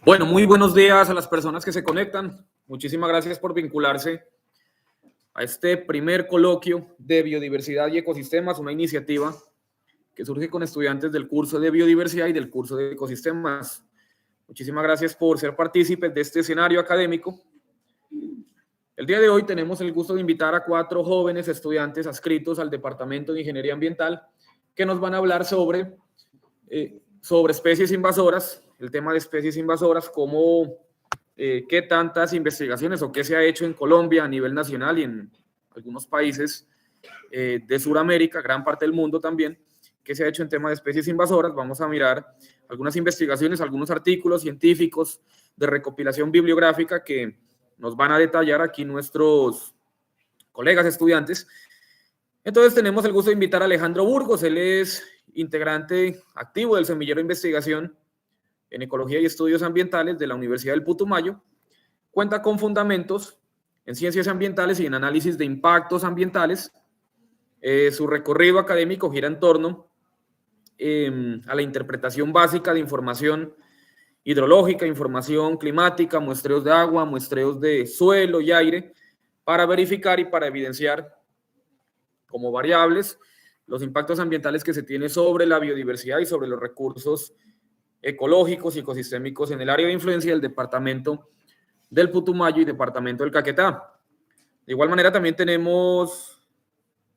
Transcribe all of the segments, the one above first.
Bueno, muy buenos días a las personas que se conectan. Muchísimas gracias por vincularse a este primer coloquio de biodiversidad y ecosistemas, una iniciativa que surge con estudiantes del curso de biodiversidad y del curso de ecosistemas. Muchísimas gracias por ser partícipes de este escenario académico. El día de hoy tenemos el gusto de invitar a 4 jóvenes estudiantes adscritos al Departamento de Ingeniería Ambiental que nos van a hablar sobre especies invasoras, el tema de especies invasoras, cómo, qué tantas investigaciones o qué se ha hecho en Colombia a nivel nacional y en algunos países de Sudamérica, gran parte del mundo también, qué se ha hecho en tema de especies invasoras. Vamos a mirar algunas investigaciones, algunos artículos científicos de recopilación bibliográfica que nos van a detallar aquí nuestros colegas estudiantes. Entonces tenemos el gusto de invitar a Alejandro Burgos. Él es integrante activo del Semillero de Investigación en Ecología y Estudios Ambientales de la Universidad del Putumayo. Cuenta con fundamentos en ciencias ambientales y en análisis de impactos ambientales. Su recorrido académico gira en torno a la interpretación básica de información hidrológica, información climática, muestreos de agua, muestreos de suelo y aire, para verificar y para evidenciar como variables los impactos ambientales que se tiene sobre la biodiversidad y sobre los recursos ecológicos y ecosistémicos en el área de influencia del departamento del Putumayo y departamento del Caquetá. De igual manera también tenemos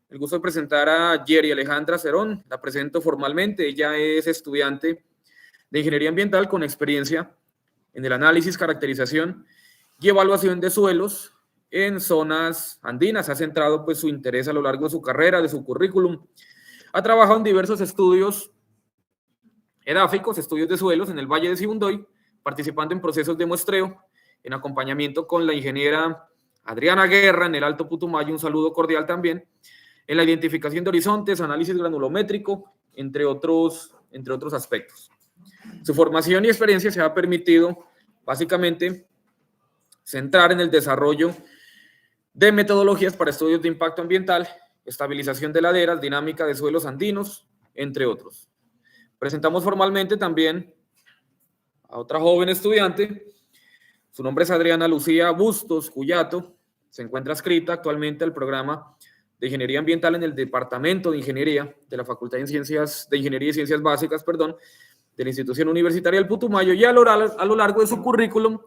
el gusto de presentar a Yeri Alejandra Cerón. La presento formalmente. Ella es estudiante de Ingeniería Ambiental con experiencia en el análisis, caracterización y evaluación de suelos en zonas andinas. Ha centrado pues su interés a lo largo de su carrera, de su currículum. Ha trabajado en diversos estudios edáficos, estudios de suelos en el Valle de Sibundoy, participando en procesos de muestreo, en acompañamiento con la ingeniera Adriana Guerra en el Alto Putumayo, un saludo cordial también, en la identificación de horizontes, análisis granulométrico, entre otros aspectos. Su formación y experiencia se ha permitido básicamente centrar en el desarrollo de metodologías para estudios de impacto ambiental, estabilización de laderas, dinámica de suelos andinos, entre otros. Presentamos formalmente también a otra joven estudiante. Su nombre es Adriana Lucía Bustos Cuyato. Se encuentra adscrita actualmente al programa de Ingeniería Ambiental en el Departamento de Ingeniería de la Facultad de Ingeniería y Ciencias Básicas, de la Institución Universitaria del Putumayo, y a lo largo de su currículum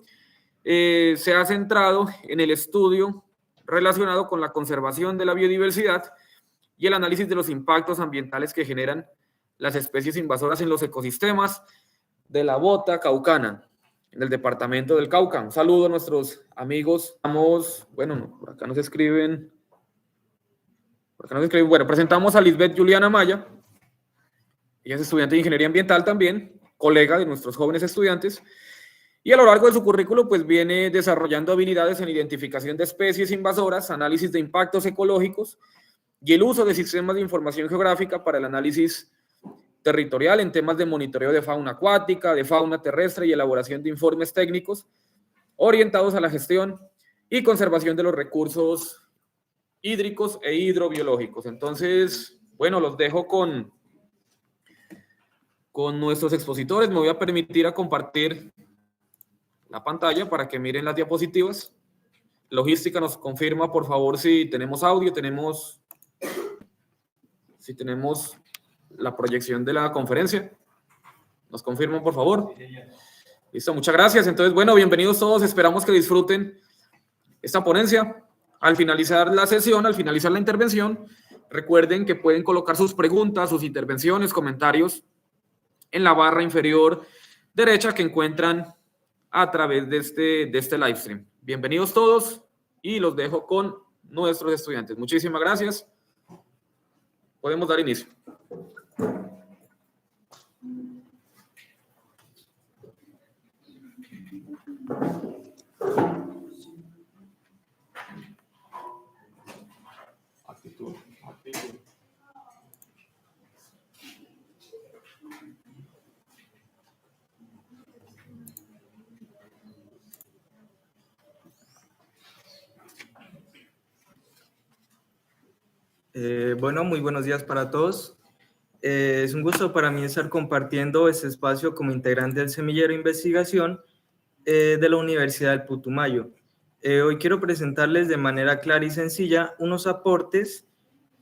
se ha centrado en el estudio relacionado con la conservación de la biodiversidad y el análisis de los impactos ambientales que generan las especies invasoras en los ecosistemas de la bota caucana, en el departamento del Cauca. Un saludo a nuestros amigos. Por acá nos escriben. Bueno, presentamos a Lisbeth Juliana Maya. Ella es estudiante de Ingeniería Ambiental también, colega de nuestros jóvenes estudiantes, y a lo largo de su currículo pues viene desarrollando habilidades en identificación de especies invasoras, análisis de impactos ecológicos y el uso de sistemas de información geográfica para el análisis territorial en temas de monitoreo de fauna acuática, de fauna terrestre y elaboración de informes técnicos orientados a la gestión y conservación de los recursos hídricos e hidrobiológicos. Entonces, bueno, los dejo con nuestros expositores. Me voy a permitir a compartir la pantalla para que miren las diapositivas. Logística nos confirma, por favor, si tenemos audio, si tenemos la proyección de la conferencia. Nos confirman, por favor. Listo, muchas gracias. Entonces, bueno, bienvenidos todos. Esperamos que disfruten esta ponencia. Al finalizar la sesión, al finalizar la intervención, recuerden que pueden colocar sus preguntas, sus intervenciones, comentarios en la barra inferior derecha que encuentran a través de este live stream. Bienvenidos todos y los dejo con nuestros estudiantes. Muchísimas gracias. Podemos dar inicio. Bueno, muy buenos días para todos. Es un gusto para mí estar compartiendo este espacio como integrante del Semillero de Investigación de la Universidad del Putumayo. Hoy quiero presentarles de manera clara y sencilla unos aportes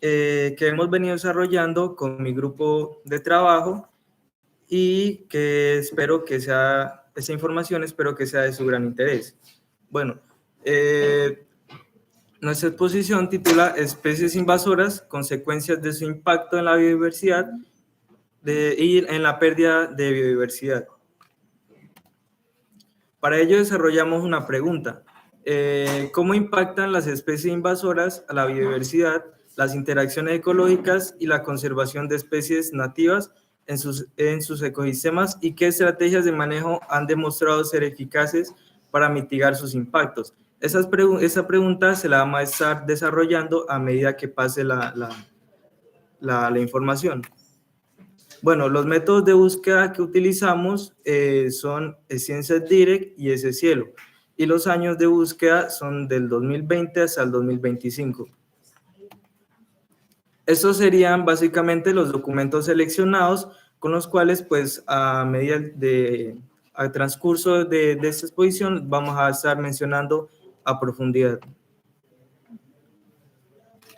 que hemos venido desarrollando con mi grupo de trabajo y que espero que sea, esa información espero que sea de su gran interés. Bueno, nuestra exposición titula Especies invasoras, consecuencias de su impacto en la biodiversidad y en la pérdida de biodiversidad. Para ello desarrollamos una pregunta. ¿Cómo impactan las especies invasoras a la biodiversidad, las interacciones ecológicas y la conservación de especies nativas en sus ecosistemas y qué estrategias de manejo han demostrado ser eficaces para mitigar sus impactos? Esa pregunta se la vamos a estar desarrollando a medida que pase la información. Bueno, los métodos de búsqueda que utilizamos son Sciences Direct y SCielo, y los años de búsqueda son del 2020 hasta el 2025. Estos serían básicamente los documentos seleccionados con los cuales, pues, a medida al transcurso de esta exposición vamos a estar mencionando a profundidad.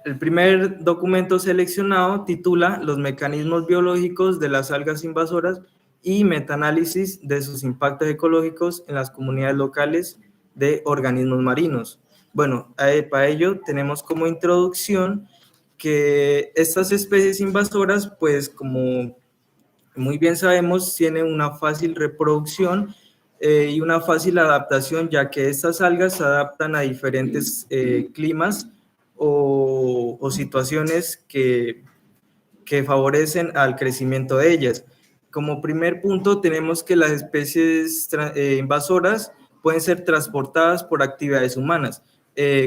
El primer documento seleccionado titula Los mecanismos biológicos de las algas invasoras y metaanálisis de sus impactos ecológicos en las comunidades locales de organismos marinos. Bueno, para ello tenemos como introducción que estas especies invasoras, pues como muy bien sabemos, tienen una fácil reproducción y una fácil adaptación, ya que estas algas se adaptan a diferentes climas o situaciones que favorecen al crecimiento de ellas. Como primer punto, tenemos que las especies invasoras pueden ser transportadas por actividades humanas.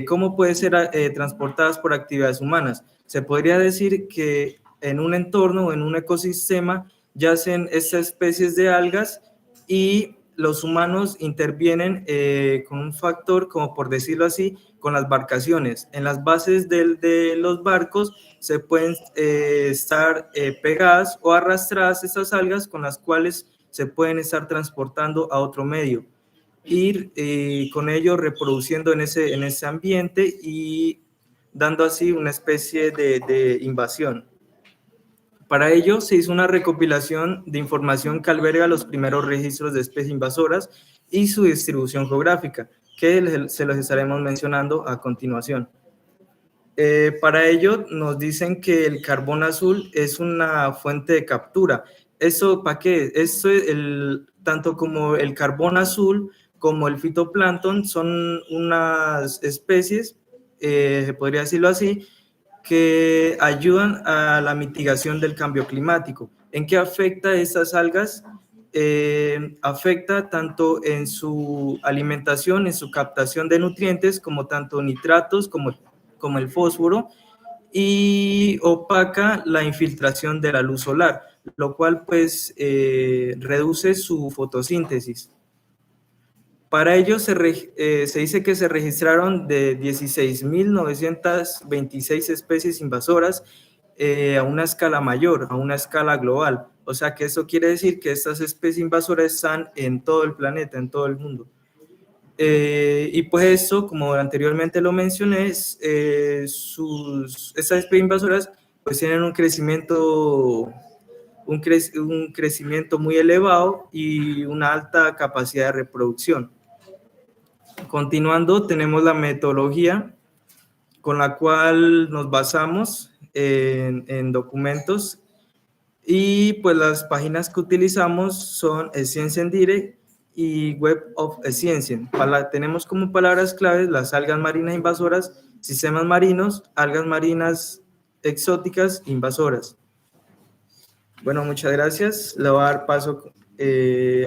¿Cómo pueden ser transportadas por actividades humanas? Se podría decir que en un entorno o en un ecosistema yacen estas especies de algas y los humanos intervienen con un factor, como por decirlo así, con las embarcaciones. En las bases de los barcos se pueden estar pegadas o arrastradas estas algas con las cuales se pueden estar transportando a otro medio. Ir con ello reproduciendo en ese ambiente y dando así una especie de invasión. Para ello se hizo una recopilación de información que alberga los primeros registros de especies invasoras y su distribución geográfica, que se los estaremos mencionando a continuación. Para ello nos dicen que el carbón azul es una fuente de captura. ¿Eso para qué? Tanto como el carbón azul como el fitoplancton son unas especies, se podría decirlo así, que ayudan a la mitigación del cambio climático. ¿En qué afecta estas algas? Afecta tanto en su alimentación, en su captación de nutrientes, como tanto nitratos como el fósforo, y opaca la infiltración de la luz solar, lo cual pues reduce su fotosíntesis. Para ello se dice que se registraron de 16.926 especies invasoras a una escala mayor, a una escala global. O sea que eso quiere decir que estas especies invasoras están en todo el planeta, en todo el mundo. Y pues eso, como anteriormente lo mencioné, estas especies invasoras pues tienen un crecimiento muy elevado y una alta capacidad de reproducción. Continuando, tenemos la metodología con la cual nos basamos en documentos, y pues las páginas que utilizamos son Sciences Direct y Web of Science. Tenemos como palabras claves las algas marinas invasoras, sistemas marinos, algas marinas exóticas invasoras. Bueno, muchas gracias. Le voy a dar paso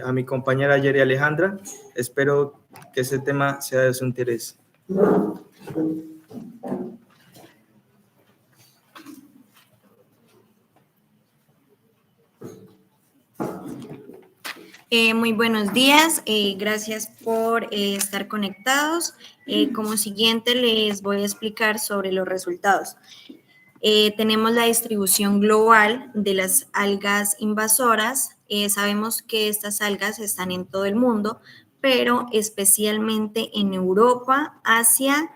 a mi compañera Yeri Alejandra. Espero que ese tema sea de su interés. Muy buenos días, gracias por estar conectados. Como siguiente les voy a explicar sobre los resultados. Tenemos la distribución global de las algas invasoras. Sabemos que estas algas están en todo el mundo, pero especialmente en Europa, Asia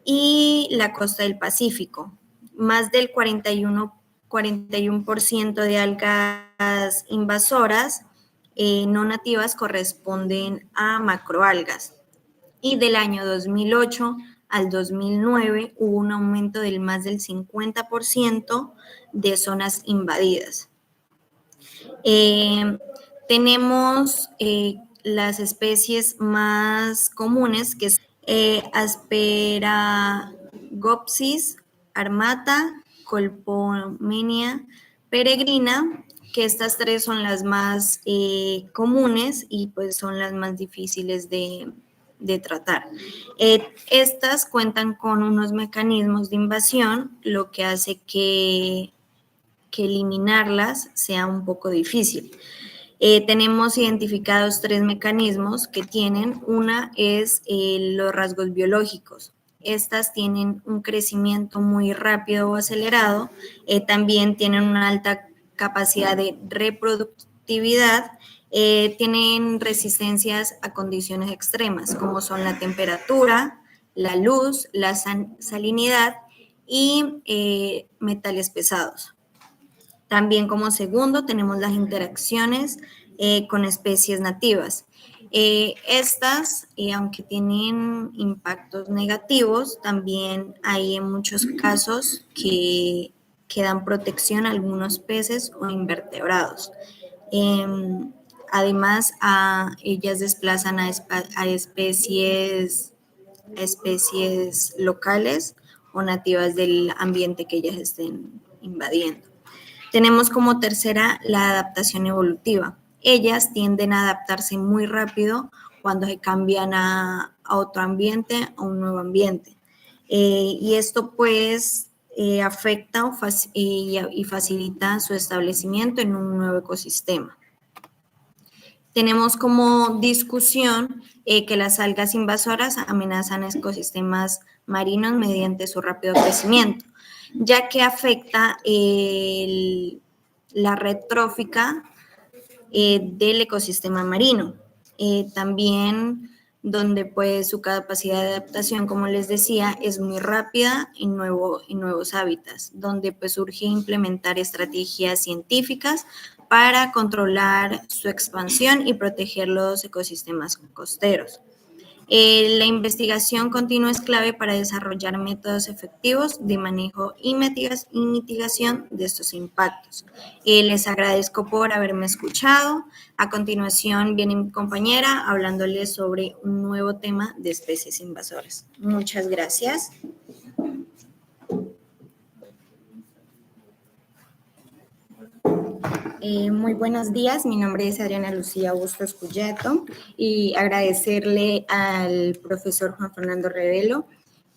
y la costa del Pacífico. Más del 41% de algas invasoras no nativas corresponden a macroalgas. Y del año 2008 al 2009 hubo un aumento del más del 50% de zonas invadidas. Tenemos las especies más comunes, que es Asperagopsis armata, Colpomenia peregrina, que estas tres son las más comunes y pues son las más difíciles de tratar. Estas cuentan con unos mecanismos de invasión, lo que hace que eliminarlas sea un poco difícil. Tenemos identificados 3 mecanismos que tienen. Una es los rasgos biológicos. Estas tienen un crecimiento muy rápido o acelerado. También tienen una alta capacidad de reproductividad. Tienen resistencias a condiciones extremas, como son la temperatura, la luz, la salinidad y metales pesados. También como segundo tenemos las interacciones con especies nativas. Estas, aunque tienen impactos negativos, también hay en muchos casos que dan protección a algunos peces o invertebrados. Además, ellas desplazan a especies locales o nativas del ambiente que ellas estén invadiendo. Tenemos como tercera la adaptación evolutiva. Ellas tienden a adaptarse muy rápido cuando se cambian a otro ambiente, a un nuevo ambiente. Y esto pues afecta y facilita su establecimiento en un nuevo ecosistema. Tenemos como discusión que las algas invasoras amenazan ecosistemas marinos mediante su rápido crecimiento, ya que afecta la red trófica del ecosistema marino. También donde pues su capacidad de adaptación, como les decía, es muy rápida en nuevos hábitats, donde pues surge implementar estrategias científicas para controlar su expansión y proteger los ecosistemas costeros. La investigación continua es clave para desarrollar métodos efectivos de manejo y mitigación de estos impactos. Les agradezco por haberme escuchado. A continuación viene mi compañera hablándoles sobre un nuevo tema de especies invasoras. Muchas gracias. Muy buenos días, mi nombre es Adriana Lucía Bustos Cuyeto y agradecerle al profesor Juan Fernando Revelo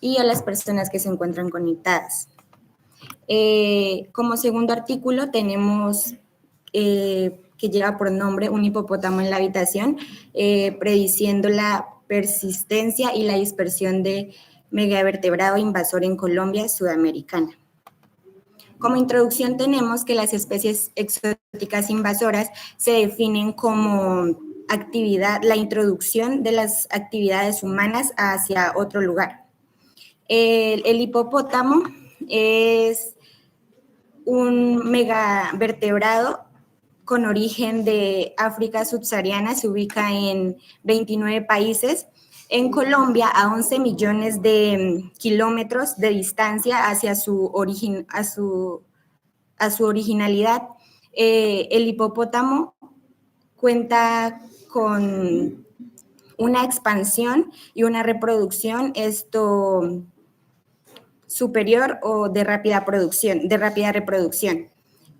y a las personas que se encuentran conectadas. Como segundo artículo tenemos que lleva por nombre Un hipopótamo en la habitación, prediciendo la persistencia y la dispersión de megavertebrado invasor en Colombia sudamericana. Como introducción tenemos que las especies exóticas invasoras se definen como la introducción de las actividades humanas hacia otro lugar. El hipopótamo es un megavertebrado con origen de África subsahariana, se ubica en 29 países. En Colombia, a 11 millones de kilómetros de distancia hacia su originalidad. El hipopótamo cuenta con una expansión y una reproducción superior o de rápida reproducción.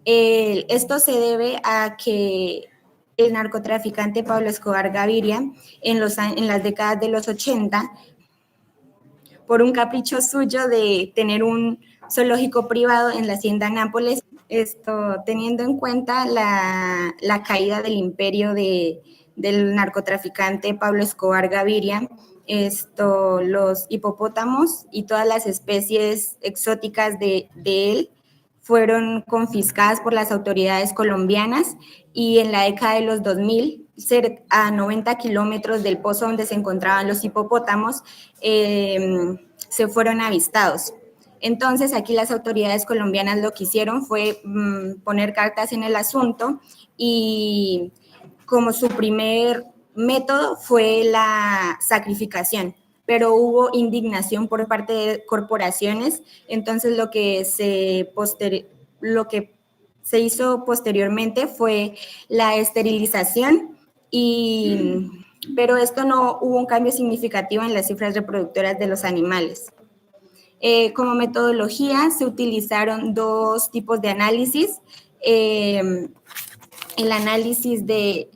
Esto se debe a que el narcotraficante Pablo Escobar Gaviria, en las décadas de los 80, por un capricho suyo de tener un zoológico privado en la hacienda Nápoles, teniendo en cuenta la caída del imperio del narcotraficante Pablo Escobar Gaviria, los hipopótamos y todas las especies exóticas de él fueron confiscadas por las autoridades colombianas, y en la década de los 2000, a 90 kilómetros del pozo donde se encontraban los hipopótamos, se fueron avistados. Entonces, aquí las autoridades colombianas lo que hicieron fue poner cartas en el asunto, y como su primer método fue la sacrificación, pero hubo indignación por parte de corporaciones. Entonces lo que se hizo posteriormente fue la esterilización, pero esto no hubo un cambio significativo en las cifras reproductoras de los animales. Como metodología se utilizaron dos tipos de análisis: el análisis de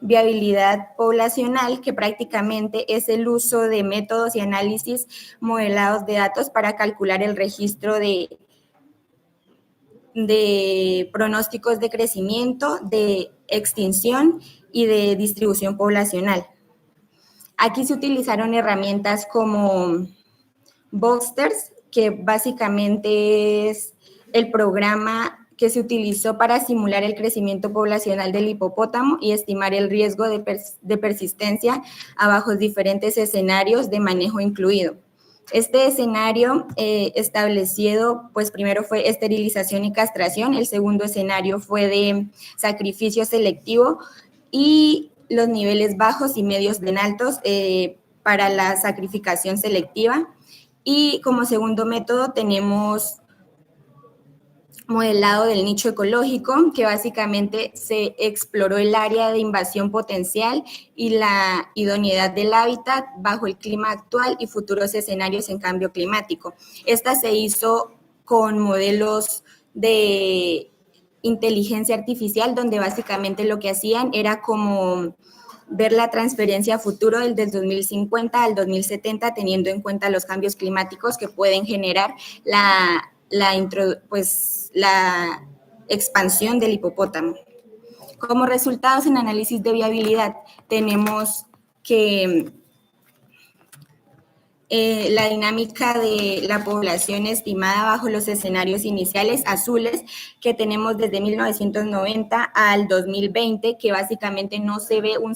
viabilidad poblacional, que prácticamente es el uso de métodos y análisis modelados de datos para calcular el registro de pronósticos de crecimiento, de extinción y de distribución poblacional. Aquí se utilizaron herramientas como Boxsters, que básicamente es el programa que se utilizó para simular el crecimiento poblacional del hipopótamo y estimar el riesgo de persistencia a bajo diferentes escenarios de manejo incluido. Este escenario establecido, pues primero fue esterilización y castración, el segundo escenario fue de sacrificio selectivo, y los niveles bajos y medios bien altos para la sacrificación selectiva. Y como segundo método tenemos modelado del nicho ecológico, que básicamente se exploró el área de invasión potencial y la idoneidad del hábitat bajo el clima actual y futuros escenarios en cambio climático. Esta se hizo con modelos de inteligencia artificial, donde básicamente lo que hacían era como ver la transferencia a futuro del 2050 al 2070, teniendo en cuenta los cambios climáticos que pueden generar la expansión del hipopótamo. Como resultados en análisis de viabilidad, tenemos que la dinámica de la población estimada bajo los escenarios iniciales azules que tenemos desde 1990 al 2020, que básicamente no se ve no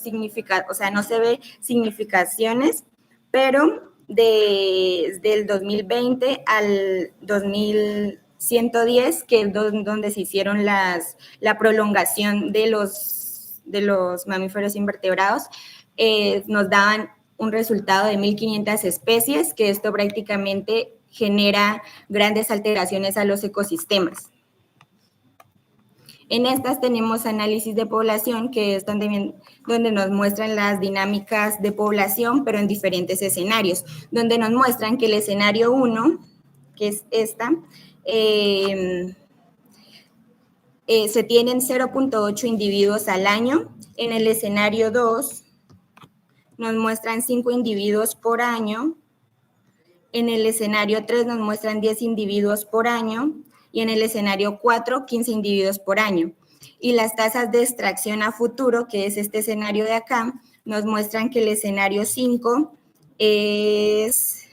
se ve significaciones, pero desde el 2020 al 2110, que es donde se hicieron la prolongación de los mamíferos invertebrados, nos daban un resultado de 1.500 especies, que esto prácticamente genera grandes alteraciones a los ecosistemas. En estas tenemos análisis de población, que es donde nos muestran las dinámicas de población, pero en diferentes escenarios, donde nos muestran que el escenario 1, que es esta, se tienen 0.8 individuos al año. En el escenario 2 nos muestran 5 individuos por año. En el escenario 3 nos muestran 10 individuos por año. Y en el escenario 4, 15 individuos por año. Y las tasas de extracción a futuro, que es este escenario de acá, nos muestran que el escenario 5 es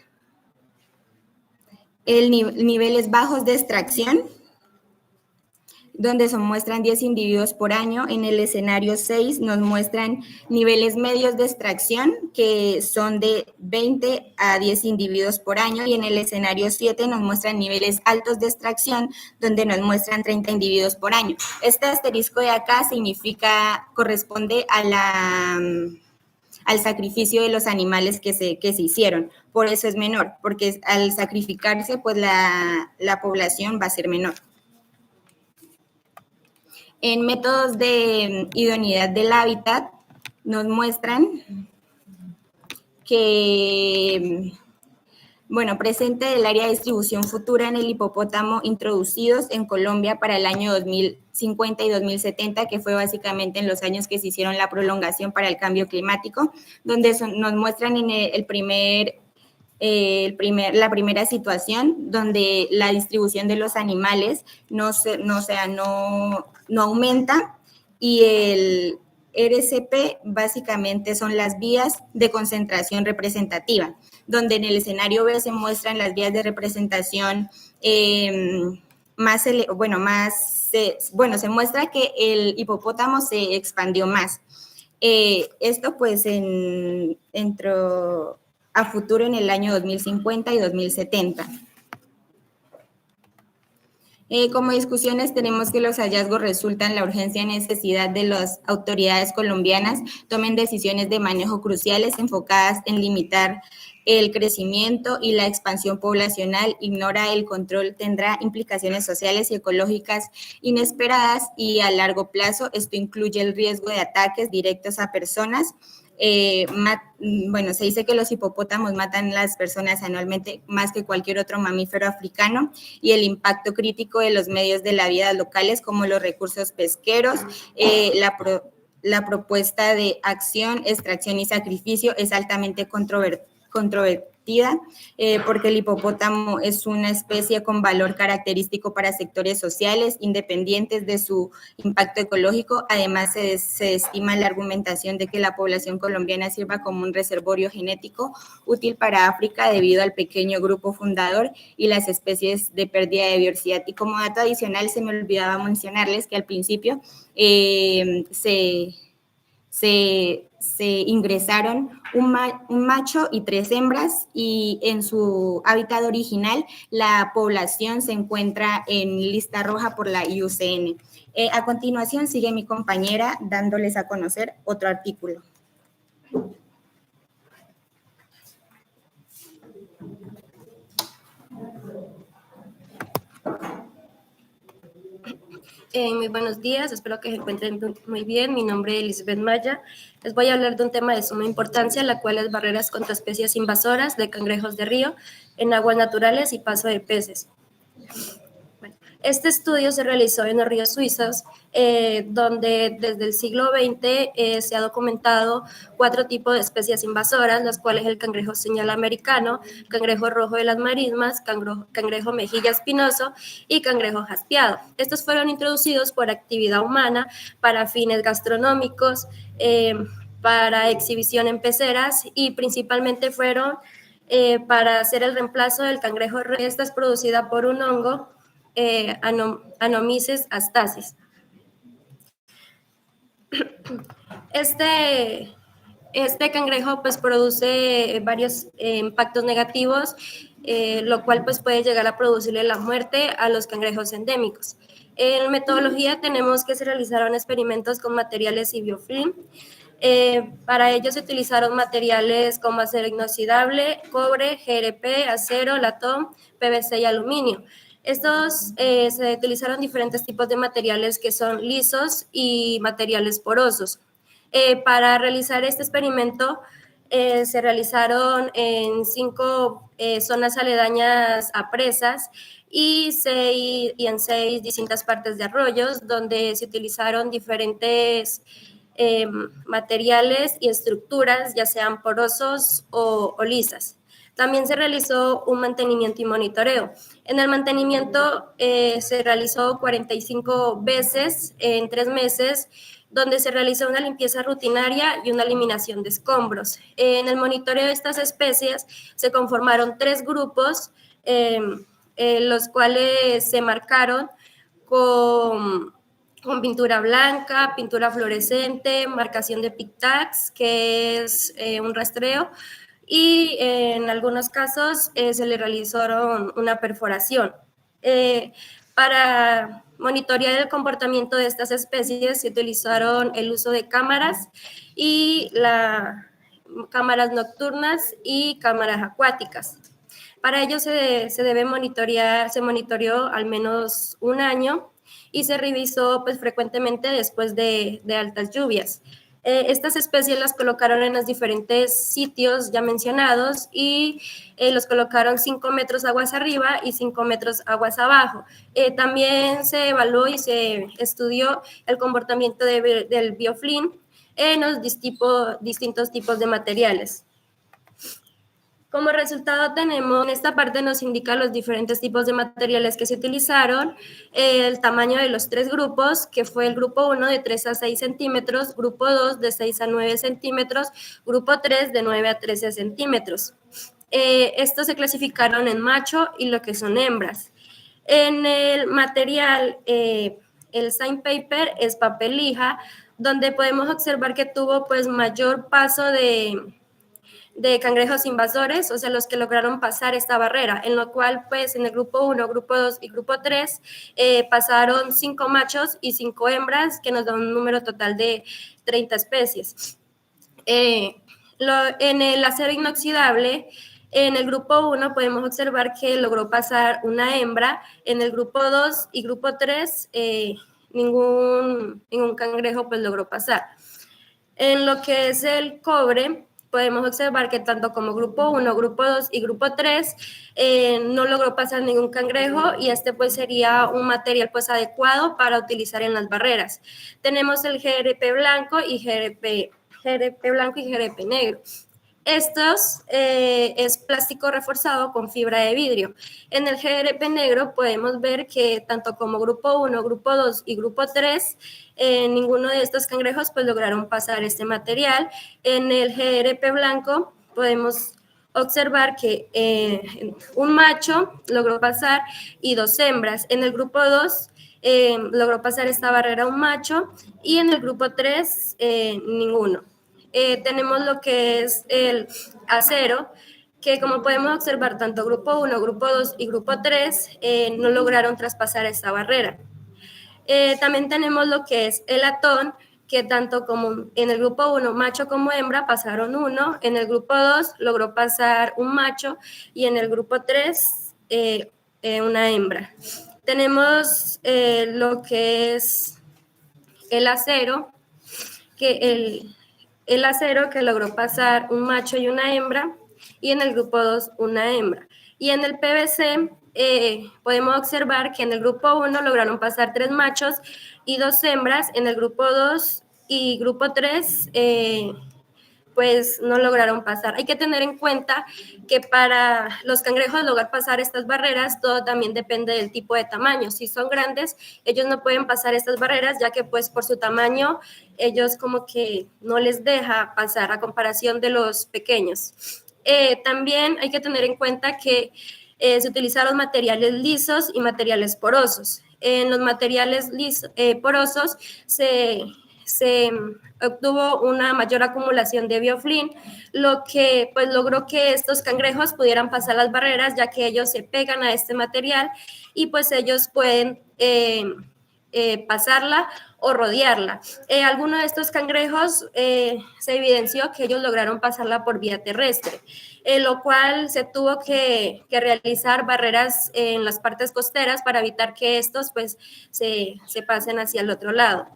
niveles bajos de extracción, donde se muestran 10 individuos por año. En el escenario 6 nos muestran niveles medios de extracción, que son de 20 a 10 individuos por año, y en el escenario 7 nos muestran niveles altos de extracción, donde nos muestran 30 individuos por año. Este asterisco de acá corresponde al sacrificio de los animales que se hicieron. Por eso es menor, porque al sacrificarse, pues la población va a ser menor. En métodos de idoneidad del hábitat nos muestran que, presente el área de distribución futura en el hipopótamo introducidos en Colombia para el año 2050 y 2070, que fue básicamente en los años que se hicieron la prolongación para el cambio climático, donde nos muestran en la primera situación, donde la distribución de los animales no aumenta, y RCP básicamente son las vías de concentración representativa, donde en el escenario B se muestran las vías de representación se muestra que el hipopótamo se expandió más. Esto pues entró a futuro en el año 2050 y 2070. Como discusiones tenemos que los hallazgos resultan la urgencia y necesidad de las autoridades colombianas tomen decisiones de manejo cruciales enfocadas en limitar el crecimiento y la expansión poblacional, ignora el control, tendrá implicaciones sociales y ecológicas inesperadas y a largo plazo. Esto incluye el riesgo de ataques directos a personas. Se dice que los hipopótamos matan a las personas anualmente más que cualquier otro mamífero africano, y el impacto crítico de los medios de la vida locales como los recursos pesqueros, la propuesta de acción, extracción y sacrificio es altamente controvertida porque el hipopótamo es una especie con valor característico para sectores sociales independientes de su impacto ecológico. Además, se estima la argumentación de que la población colombiana sirva como un reservorio genético útil para África debido al pequeño grupo fundador y las especies de pérdida de diversidad. Y como dato adicional, se me olvidaba mencionarles que al principio se ingresaron un macho y 3 hembras, y en su hábitat original la población se encuentra en lista roja por la IUCN. A continuación sigue mi compañera dándoles a conocer otro artículo. Muy buenos días, espero que se encuentren muy bien. Mi nombre es Lisbeth Maya. Les voy a hablar de un tema de suma importancia, la cual es barreras contra especies invasoras de cangrejos de río en aguas naturales y paso de peces. Bueno, este estudio se realizó en los ríos suizos, donde desde el siglo XX se ha documentado 4 tipos de especies invasoras, las cuales el cangrejo señal americano, cangrejo rojo de las marismas, cangrejo mejilla espinoso y cangrejo jaspeado. Estos fueron introducidos por actividad humana para fines gastronómicos, para exhibición en peceras, y principalmente fueron para hacer el reemplazo del cangrejo. Esta es producida por un hongo, Anomyces astacis. Este cangrejo pues produce varios impactos negativos, lo cual pues puede llegar a producirle la muerte a los cangrejos endémicos. En metodología tenemos que se realizaron experimentos con materiales y biofilm. Para ello se utilizaron materiales como acero inoxidable, cobre, GRP, acero, latón, PVC y aluminio. Estos se utilizaron diferentes tipos de materiales que son lisos y materiales porosos. Para realizar este experimento se realizaron en 5 zonas aledañas a presas y en 6 distintas partes de arroyos, donde se utilizaron diferentes materiales y estructuras, ya sean porosos o lisas. También se realizó un mantenimiento y monitoreo. En el mantenimiento se realizó 45 veces en 3 meses, donde se realizó una limpieza rutinaria y una eliminación de escombros. En el monitoreo de estas especies se conformaron 3 grupos, los cuales se marcaron con pintura blanca, pintura fluorescente, marcación de pic-tacs, que es un rastreo, y en algunos casos se le realizaron una perforación. Para monitorear el comportamiento de estas especies se utilizaron el uso de cámaras y cámaras nocturnas y cámaras acuáticas. Para ello se monitoreó al menos un año y se revisó pues frecuentemente después de altas lluvias. Estas especies las colocaron en los diferentes sitios ya mencionados y los colocaron 5 metros aguas arriba y 5 metros aguas abajo. También se evaluó y se estudió el comportamiento del biofilm en los distintos tipos de materiales. Como resultado tenemos, en esta parte nos indica los diferentes tipos de materiales que se utilizaron, el tamaño de los 3 grupos, que fue el grupo 1 de 3 a 6 centímetros, grupo 2 de 6 a 9 centímetros, grupo 3 de 9 a 13 centímetros. Estos se clasificaron en macho y lo que son hembras. En el material, el sandpaper es papel lija, donde podemos observar que tuvo pues mayor paso de cangrejos invasores, o sea, los que lograron pasar esta barrera, en lo cual, pues, en el grupo 1, grupo 2 y grupo 3 pasaron 5 machos y 5 hembras, que nos da un número total de 30 especies. En el acero inoxidable, en el grupo 1 podemos observar que logró pasar una hembra, en el grupo 2 y grupo 3 ningún cangrejo pues logró pasar. En lo que es el cobre, podemos observar que tanto como grupo 1, grupo 2 y grupo 3 no logró pasar ningún cangrejo y este pues sería un material pues adecuado para utilizar en las barreras. Tenemos el GRP blanco y GRP negro. Estos es plástico reforzado con fibra de vidrio. En el GRP negro podemos ver que tanto como grupo 1, grupo 2 y grupo 3, ninguno de estos cangrejos pues lograron pasar este material. En el GRP blanco podemos observar que un macho logró pasar y 2 hembras. En el grupo 2 logró pasar esta barrera un macho y en el grupo 3 ninguno. Tenemos lo que es el acero, que como podemos observar, tanto grupo 1, grupo 2 y grupo 3 no lograron traspasar esta barrera. También tenemos lo que es el latón, que tanto como en el grupo 1, macho como hembra, pasaron 1, en el grupo 2 logró pasar un macho y en el grupo 3 una hembra. Tenemos lo que es el acero, que el acero que logró pasar un macho y una hembra, y en el grupo 2 una hembra. Y en el PVC podemos observar que en el grupo 1 lograron pasar 3 machos y 2 hembras, en el grupo 2 y grupo 3 pues no lograron pasar. Hay que tener en cuenta que para los cangrejos lograr pasar estas barreras, todo también depende del tipo de tamaño. Si son grandes, ellos no pueden pasar estas barreras, ya que pues por su tamaño, ellos como que no les deja pasar a comparación de los pequeños. También hay que tener en cuenta que se utilizaron materiales lisos y materiales porosos. En los materiales porosos se obtuvo una mayor acumulación de biofilm, lo que pues logró que estos cangrejos pudieran pasar las barreras, ya que ellos se pegan a este material y pues ellos pueden pasarla o rodearla. Algunos de estos cangrejos se evidenció que ellos lograron pasarla por vía terrestre, lo cual se tuvo que realizar barreras en las partes costeras para evitar que estos pues se pasen hacia el otro lado.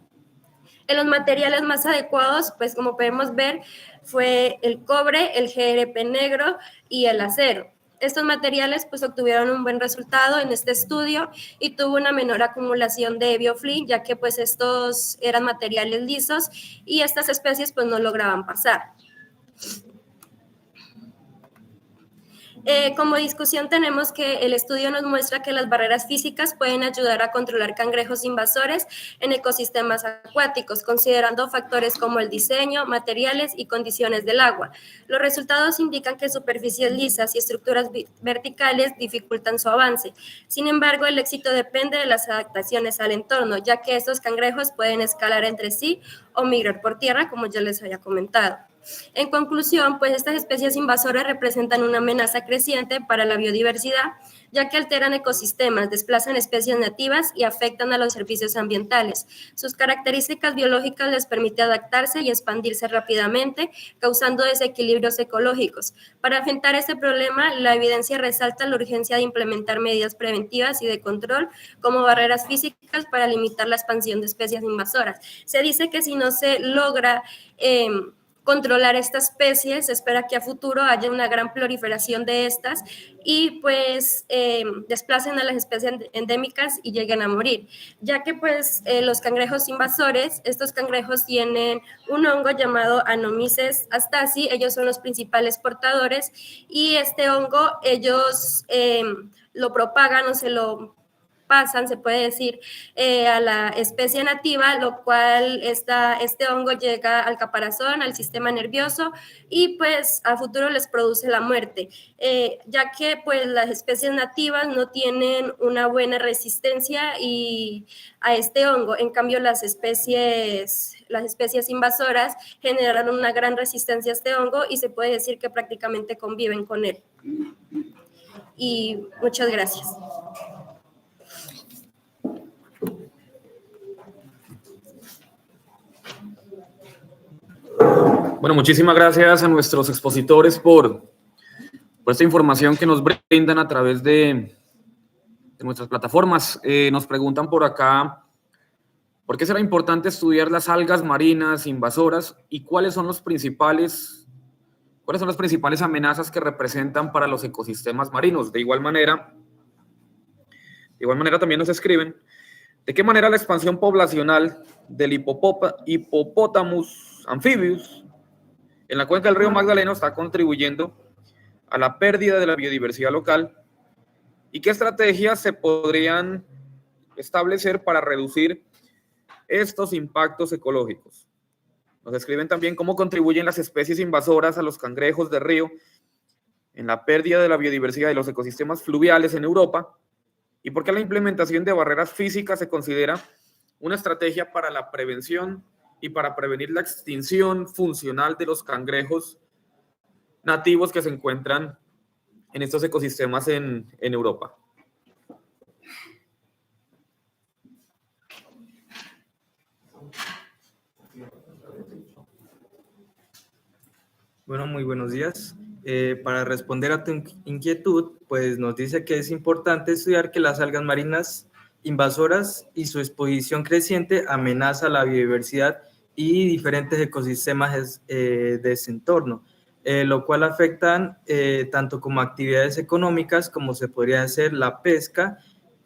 En los materiales más adecuados, pues como podemos ver, fue el cobre, el GRP negro y el acero. Estos materiales pues obtuvieron un buen resultado en este estudio y tuvo una menor acumulación de biofilm, ya que pues estos eran materiales lisos y estas especies pues no lograban pasar. Como discusión tenemos que el estudio nos muestra que las barreras físicas pueden ayudar a controlar cangrejos invasores en ecosistemas acuáticos, considerando factores como el diseño, materiales y condiciones del agua. Los resultados indican que superficies lisas y estructuras verticales dificultan su avance. Sin embargo, el éxito depende de las adaptaciones al entorno, ya que estos cangrejos pueden escalar entre sí o migrar por tierra, como ya les había comentado. En conclusión, pues estas especies invasoras representan una amenaza creciente para la biodiversidad, ya que alteran ecosistemas, desplazan especies nativas y afectan a los servicios ambientales. Sus características biológicas les permiten adaptarse y expandirse rápidamente, causando desequilibrios ecológicos. Para enfrentar este problema, la evidencia resalta la urgencia de implementar medidas preventivas y de control como barreras físicas para limitar la expansión de especies invasoras. Se dice que si no se logra controlar esta especie. Se espera que a futuro haya una gran proliferación de estas y pues desplacen a las especies endémicas y lleguen a morir, ya que pues los cangrejos invasores, estos cangrejos tienen un hongo llamado Anomyces astasi, ellos son los principales portadores y este hongo ellos lo propagan o se lo pasan, se puede decir, a la especie nativa, lo cual este hongo llega al caparazón, al sistema nervioso y pues a futuro les produce la muerte, ya que pues las especies nativas no tienen una buena resistencia a este hongo. En cambio las especies invasoras generan una gran resistencia a este hongo y se puede decir que prácticamente conviven con él. Y muchas gracias. Bueno, muchísimas gracias a nuestros expositores por esta información que nos brindan a través de nuestras plataformas. Nos preguntan por acá, ¿por qué será importante estudiar las algas marinas invasoras y cuáles son las principales amenazas que representan para los ecosistemas marinos? De igual manera también nos escriben, ¿de qué manera la expansión poblacional del Hippopotamus amphibius en la cuenca del río Magdalena está contribuyendo a la pérdida de la biodiversidad local? ¿Y qué estrategias se podrían establecer para reducir estos impactos ecológicos? Nos escriben también cómo contribuyen las especies invasoras a los cangrejos de río en la pérdida de la biodiversidad de los ecosistemas fluviales en Europa y por qué la implementación de barreras físicas se considera una estrategia para la prevención y para prevenir la extinción funcional de los cangrejos nativos que se encuentran en estos ecosistemas en Europa. Bueno, muy buenos días. Para responder a tu inquietud, pues nos dice que es importante estudiar que las algas marinas invasoras y su exposición creciente amenaza la biodiversidad y diferentes ecosistemas de ese entorno, lo cual afectan tanto como actividades económicas como se podría hacer la pesca,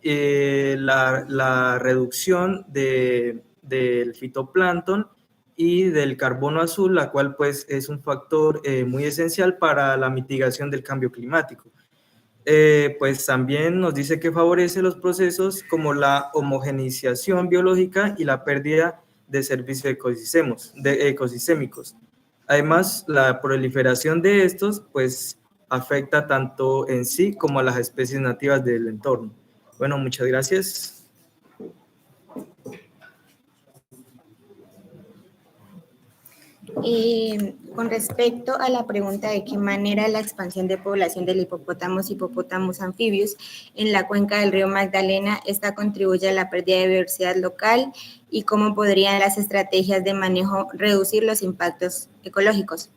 la reducción del fitoplancton y del carbono azul, la cual pues es un factor muy esencial para la mitigación del cambio climático. Pues también nos dice que favorece los procesos como la homogeneización biológica y la pérdida de servicios ecosistémicos. Además, la proliferación de estos pues afecta tanto en sí como a las especies nativas del entorno. Bueno, muchas gracias. Con respecto a la pregunta de qué manera la expansión de población del Hippopotamus amphibius en la cuenca del río Magdalena contribuye a la pérdida de biodiversidad local y cómo podrían las estrategias de manejo reducir los impactos ecológicos.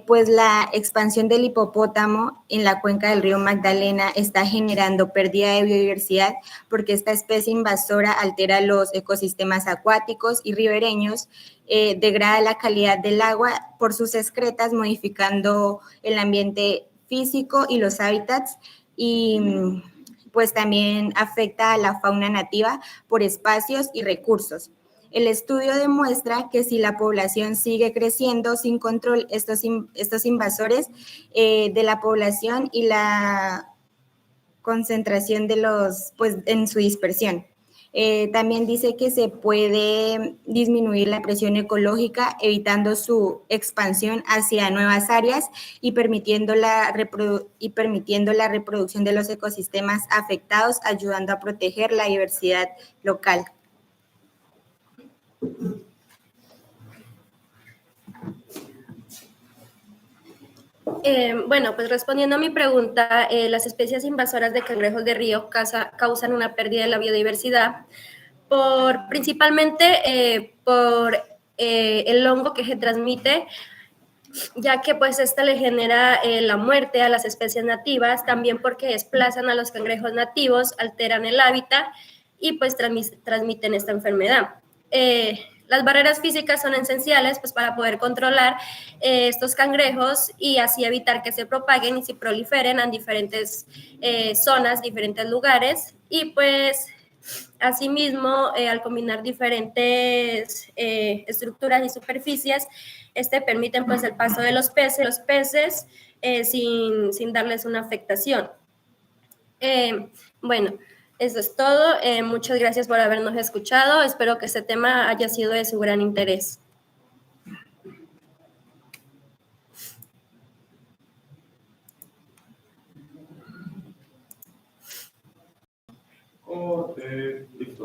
Pues la expansión del hipopótamo en la cuenca del río Magdalena está generando pérdida de biodiversidad porque esta especie invasora altera los ecosistemas acuáticos y ribereños, degrada la calidad del agua por sus excretas, modificando el ambiente físico y los hábitats, y pues también afecta a la fauna nativa por espacios y recursos. El estudio demuestra que si la población sigue creciendo sin control, estos invasores de la población y la concentración de pues en su dispersión. También dice que se puede disminuir la presión ecológica evitando su expansión hacia nuevas áreas y permitiendo la reproducción de los ecosistemas afectados, ayudando a proteger la diversidad local. Bueno, pues respondiendo a mi pregunta, las especies invasoras de cangrejos de río causan una pérdida de la biodiversidad principalmente por el hongo que se transmite, ya que pues esta le genera la muerte a las especies nativas, también porque desplazan a los cangrejos nativos, alteran el hábitat y pues transmiten esta enfermedad. Las barreras físicas son esenciales pues, para poder controlar estos cangrejos y así evitar que se propaguen y se proliferen en diferentes zonas, diferentes lugares. Y pues asimismo, al combinar diferentes estructuras y superficies, permiten pues, el paso de los peces sin darles una afectación. Bueno, eso es todo. Muchas gracias por habernos escuchado. Espero que este tema haya sido de su gran interés. Listo.